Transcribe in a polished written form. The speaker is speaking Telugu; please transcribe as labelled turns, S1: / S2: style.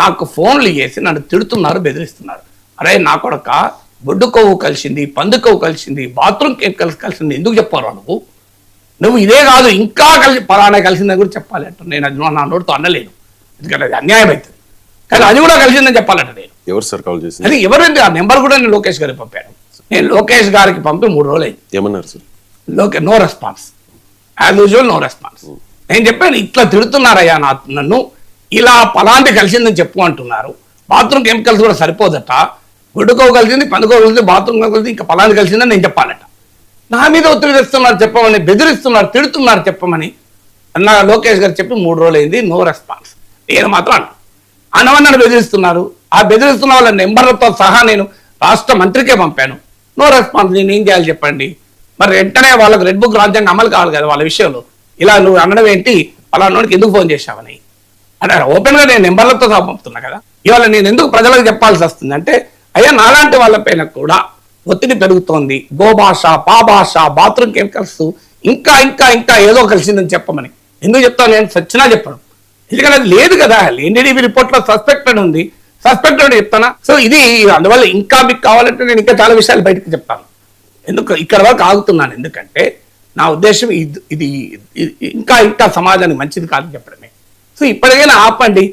S1: నాకు ఫోన్లు చేసి నన్ను తిడుతున్నారు, బెదిరిస్తున్నారు. అరే నా కొడక, బొడ్డు కొవ్వు కలిసింది, పందు కొవ్వు కలిసింది, బాత్రూమ్ కలిసింది, ఎందుకు చెప్పారు నువ్వు ఇదే కాదు ఇంకా పలానా కలిసిందని కూడా చెప్పాలి అంట. నేను అది నా నోటితో అనలేను, ఎందుకంటే అది అన్యాయం అవుతుంది. కానీ అది కూడా కలిసిందని చెప్పాలంట. నేను
S2: ఎవరు సార్ కాల్ చేసి?
S1: అది ఎవరండి? ఆ నెంబర్ కూడా నేను లోకేష్ గారికి పంపాను. నేను లోకేష్ గారికి పంపి 3 రోజులు అయింది.
S2: ఏమన్నారు sir?
S1: No response, as usual no response. నేను చెప్పాను, ఇట్లా తిడుతున్నారయ్యా నన్ను, ఇలా పలాంటి కలిసిందని చెప్పు అంటున్నారు. బాత్రూమ్ కెమికల్స్ కూడా సరిపోదట, గుడ్డుకో కలిసింది, పందుకో కలిసింది, బాత్రూమ్ కలిసింది, ఇంకా పలాంటి కలిసిందని నేను చెప్పాలట. నా మీద ఒత్తిడి తెస్తున్నారు చెప్పమని, బెదిరిస్తున్నారు, తిడుతున్నారు చెప్పమని అన్న లోకేష్ గారు చెప్పి 3 రోజులు అయింది. No response. నేను మాత్రం అనవన్నను బెదిరిస్తున్నారు. ఆ బెదిరిస్తున్న వాళ్ళ నెంబర్లతో సహా నేను రాష్ట్ర మంత్రికే పంపాను. No response. నేను ఏం చేయాలి చెప్పండి? మరి వెంటనే వాళ్ళకి రెడ్ బుక్ రాజ్యాంగం అమలు కావాలి కదా వాళ్ళ విషయంలో. ఇలా నువ్వు అనడం ఏంటి, పలానాడికి ఎందుకు ఫోన్ చేశావని అంటే ఓపెన్గా నేను నెంబర్లతో సహా పంపుతున్నా కదా. ఇవాళ నేను ఎందుకు ప్రజలకు చెప్పాల్సి వస్తుంది అంటే, అయ్యా నాలాంటి వాళ్ళపైన కూడా ఒత్తిడి పెరుగుతోంది. గోభాష, పాభాష, బాత్రూమ్ కెమికల్స్, ఇంకా ఇంకా ఇంకా ఏదో కలిసిందని చెప్పమని ఎందుకు చెప్తాను? నేను సచ్చినా చెప్పడం, ఎందుకంటే అది లేదు కదా. ఎన్డీడీబీ రిపోర్ట్లో సస్పెక్టెడ్ ఉంది, సస్పెక్టెడ్ చెప్తానా? సో ఇది అందువల్ల ఇంకా మీకు కావాలంటే నేను ఇంకా చాలా విషయాలు బయటకు చెప్తాను. ఎందుకు ఇక్కడ వరకు ఆగుతున్నాను, ఎందుకంటే నా ఉద్దేశం ఇది ఇంకా ఇంకా సమాజానికి మంచిది కాదని చెప్పడమే. సో ఇప్పటికైనా ఆపండి.